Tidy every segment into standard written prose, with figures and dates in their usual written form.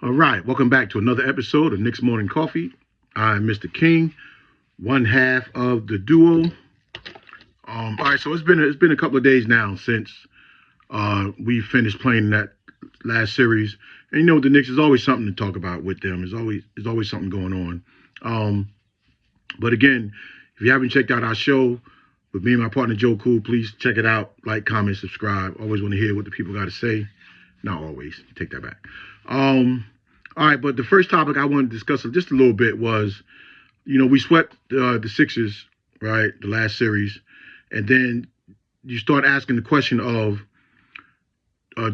All right, welcome back to another episode of Knicks Morning Coffee. I'm Mr. King, one half of the duo. All right, so it's been a couple of days now since we finished playing that last series, and you know with the Knicks, there's always something to talk about with them. There's always something going on. But again, if you haven't checked out our show with me and my partner Joe Cool, please check it out. Like, comment, subscribe. Always want to hear what the people got to say. Not always. Take that back. All right, but the first topic I wanted to discuss just a little bit was, we swept the Sixers, right, the last series, and then you start asking the question of,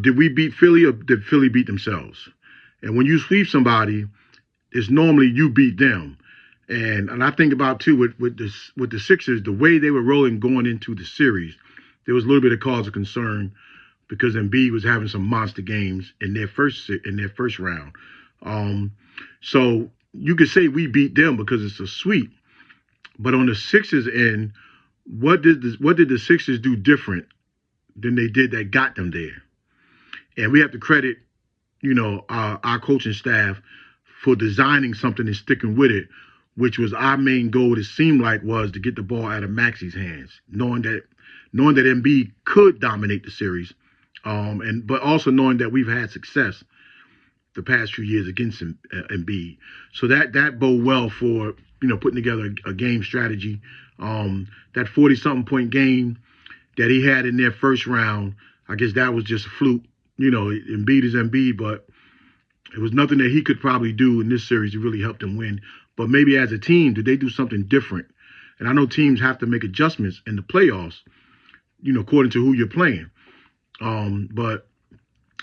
did we beat Philly or did Philly beat themselves? And when you sweep somebody, it's normally you beat them. And I think about too with the Sixers, the way they were rolling going into the series, there was a little bit of cause of concern because Embiid was having some monster games in their first round. So you could say we beat them because it's a sweep. But on the Sixers end, what did the Sixers do different than they did that got them there? And we have to credit, our coaching staff for designing something and sticking with it, which was our main goal. It seemed like was to get the ball out of Maxi's hands, knowing that Embiid could dominate the series, but also knowing that we've had success the past few years against Embiid. So that bode well for putting together a game strategy. That 40-something point game that he had in their first round, I guess that was just a fluke. Embiid is Embiid, but it was nothing that he could probably do in this series to really help them win. But maybe as a team, did they do something different? And I know teams have to make adjustments in the playoffs, according to who you're playing. But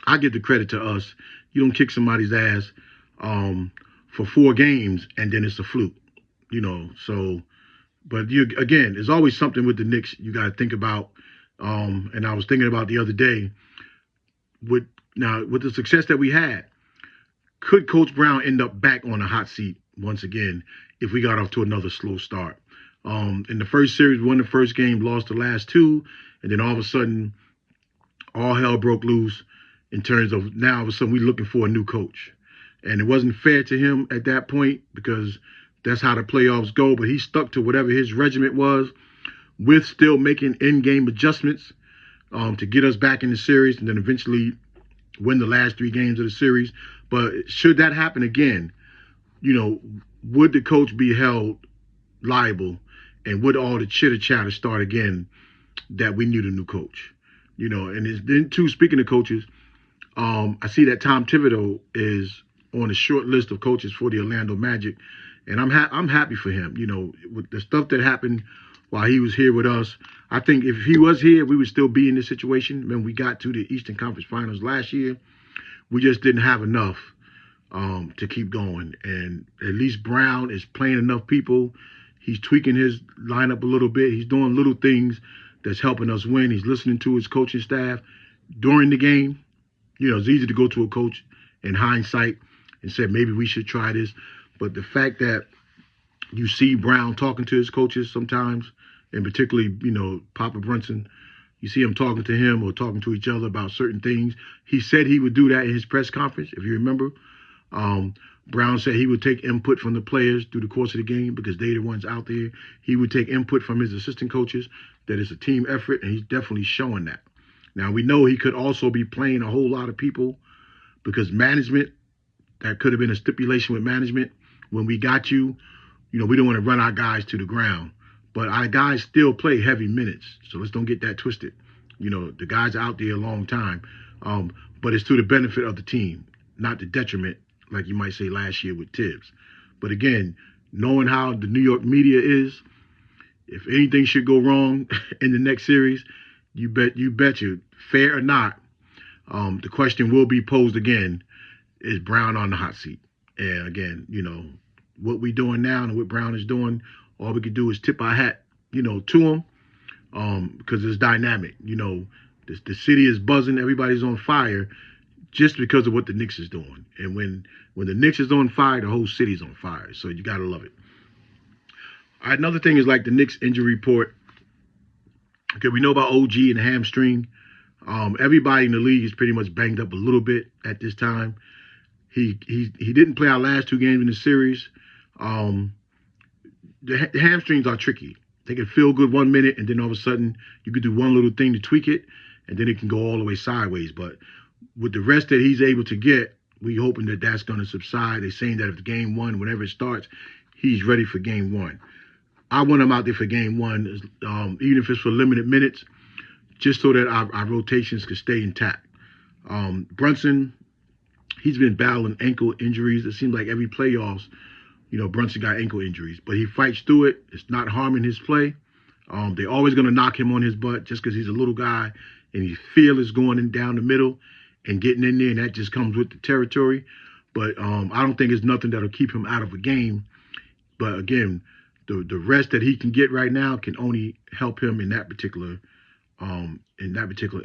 I give the credit to us. You don't kick somebody's ass for 4 games and then it's a fluke, So, but again, there's always something with the Knicks you got to think about. And I was thinking about the other day with the success that we had, could Coach Brown end up back on the hot seat once again if we got off to another slow start? In the first series, we won the first game, lost the last 2, and then all of a sudden, all hell broke loose in terms of now all of a sudden we're looking for a new coach. And it wasn't fair to him at that point because that's how the playoffs go, but he stuck to whatever his regiment was with still making in-game adjustments to get us back in the series and then eventually win the last 3 games of the series. But should that happen again, would the coach be held liable and would all the chitter-chatter start again that we need a new coach? And then too, speaking of coaches, I see that Tom Thibodeau is on the short list of coaches for the Orlando Magic, and I'm happy for him. With the stuff that happened while he was here with us, I think if he was here, we would still be in this situation. When we got to the Eastern Conference Finals last year, we just didn't have enough to keep going. And at least Brown is playing enough people. He's tweaking his lineup a little bit. He's doing little things that's helping us win. He's listening to his coaching staff during the game. It's easy to go to a coach in hindsight and say, maybe we should try this. But the fact that you see Brown talking to his coaches sometimes, and particularly, Papa Brunson, you see him talking to him or talking to each other about certain things. He said he would do that in his press conference, if you remember. Brown said he would take input from the players through the course of the game because they're the ones out there. He would take input from his assistant coaches, that it's a team effort, and he's definitely showing that. Now, we know he could also be playing a whole lot of people because management, that could have been a stipulation with management. When we got you, we don't want to run our guys to the ground. But our guys still play heavy minutes, so let's don't get that twisted. The guys are out there a long time, but it's to the benefit of the team, not the detriment, like you might say last year with Tibbs. But again, knowing how the New York media is, if anything should go wrong in the next series, you bet you, fair or not, the question will be posed again, is Brown on the hot seat? And again, what we doing now and what Brown is doing, all we can do is tip our hat, to him, because it's dynamic. The city is buzzing, everybody's on fire just because of what the Knicks is doing. And when the Knicks is on fire, the whole city's on fire. So you got to love it. All right, another thing is like the Knicks injury report. Okay, we know about OG and the hamstring. Everybody in the league is pretty much banged up a little bit at this time. He didn't play our last two games in the series. Um, the hamstrings are tricky. They can feel good 1 minute, and then all of a sudden you could do one little thing to tweak it, and then it can go all the way sideways. But with the rest that he's able to get, we hoping that that's going to subside. They're saying that if game one, whenever it starts, he's ready for game one. I want him out there for game one, even if it's for limited minutes, just so that our rotations could stay intact. Brunson, he's been battling ankle injuries. It seems like every playoffs, Brunson got ankle injuries, but he fights through it. It's not harming his play. They're always going to knock him on his butt just because he's a little guy and he fearless going in down the middle and getting in there, and that just comes with the territory. But I don't think it's nothing that'll keep him out of a game. But again, the rest that he can get right now can only help him in that particular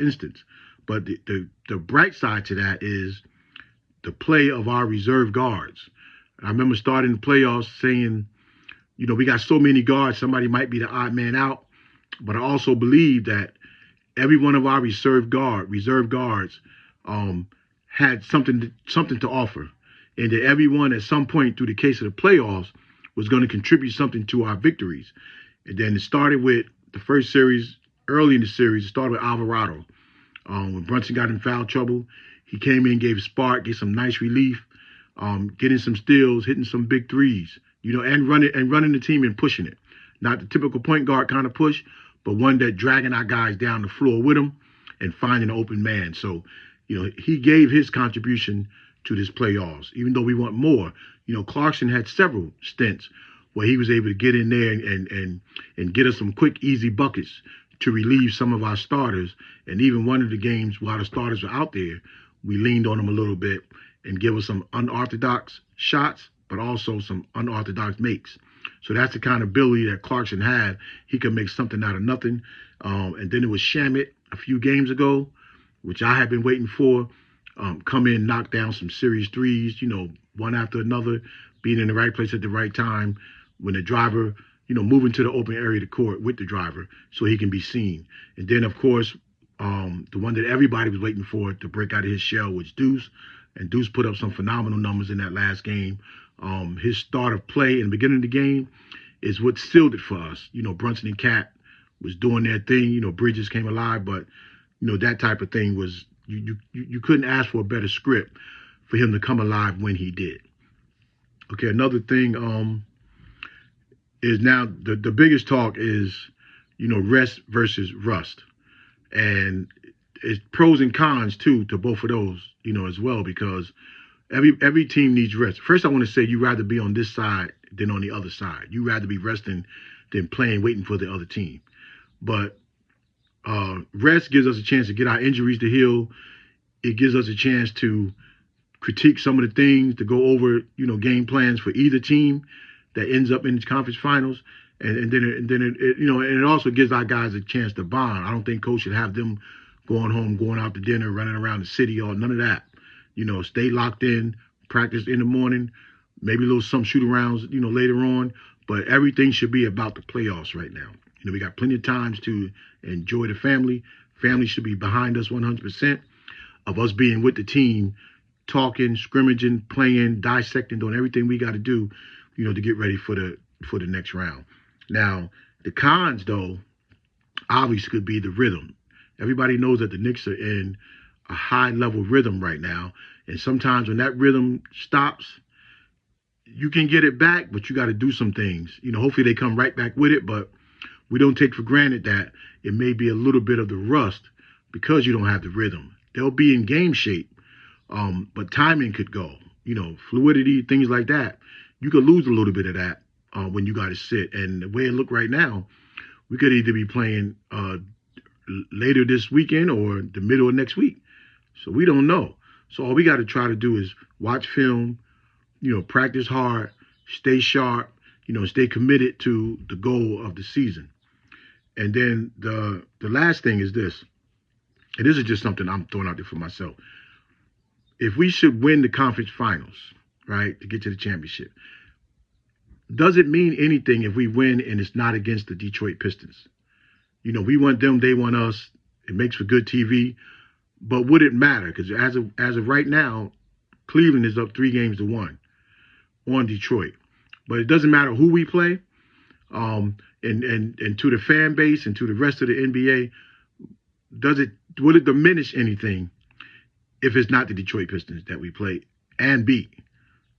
instance. But the bright side to that is the play of our reserve guards. I remember starting the playoffs saying, we got so many guards, somebody might be the odd man out. But I also believe that every one of our reserve guards had something to offer. And that everyone at some point through the case of the playoffs was going to contribute something to our victories. And then it started with the first series, early in the series, it started with Alvarado. When Brunson got in foul trouble, he came in, gave a spark, gave some nice relief, getting some steals, hitting some big threes, and running the team and pushing it. Not the typical point guard kind of push, but one that dragging our guys down the floor with him and finding an open man. So, he gave his contribution to this playoffs, even though we want more. Clarkson had several stints where he was able to get in there and get us some quick, easy buckets to relieve some of our starters. And even one of the games while the starters were out there, we leaned on them a little bit and give us some unorthodox shots, but also some unorthodox makes. So that's the kind of ability that Clarkson had. He could make something out of nothing. And then it was Shamit a few games ago, which I have been waiting for. Come in, knock down some serious threes, one after another, being in the right place at the right time when the driver, moving to the open area of the court with the driver so he can be seen. And then, of course, the one that everybody was waiting for to break out of his shell was Deuce. And Deuce put up some phenomenal numbers in that last game. His start of play in the beginning of the game is what sealed it for us. Brunson and Cat was doing their thing. Bridges came alive, but, that type of thing was, you couldn't ask for a better script for him to come alive when he did. Okay, another thing is now the biggest talk is, rest versus rust. And it's pros and cons, too, to both of those, as well, because every team needs rest. First, I want to say you'd rather be on this side than on the other side. You'd rather be resting than playing, waiting for the other team. But rest gives us a chance to get our injuries to heal. It gives us a chance to critique some of the things, to go over, game plans for either team that ends up in the conference finals. And then it also gives our guys a chance to bond. I don't think coach should have them going home, going out to dinner, running around the city, or none of that. Stay locked in, practice in the morning, maybe a little some shoot arounds, later on. But everything should be about the playoffs right now. We got plenty of times to enjoy the family. Family should be behind us 100% of us being with the team, talking, scrimmaging, playing, dissecting, doing everything we got to do, to get ready for the next round. Now, the cons, though, obviously could be the rhythm. Everybody knows that the Knicks are in a high-level rhythm right now, and sometimes when that rhythm stops, you can get it back, but you got to do some things. Hopefully they come right back with it, but we don't take for granted that it may be a little bit of the rust because you don't have the rhythm. They'll be in game shape, but timing could go. Fluidity, things like that. You could lose a little bit of that when you got to sit. And the way it look right now, we could either be playing later this weekend or the middle of next week. So we don't know. So all we got to try to do is watch film, practice hard, stay sharp, stay committed to the goal of the season. And then the last thing is this, and this is just something I'm throwing out there for myself. If we should win the conference finals, right, to get to the championship, does it mean anything if we win and it's not against the Detroit Pistons? We want them, they want us. It makes for good TV. But would it matter? Because as of right now, Cleveland is up 3-1 on Detroit. But it doesn't matter who we play. And to the fan base and to the rest of the NBA, will it diminish anything if it's not the Detroit Pistons that we play and beat?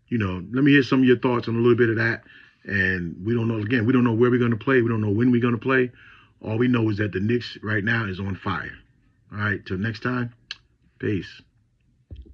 Let me hear some of your thoughts on a little bit of that. And we don't know, again, we don't know where we're going to play. We don't know when we're going to play. All we know is that the Knicks right now is on fire. All right, till next time, peace.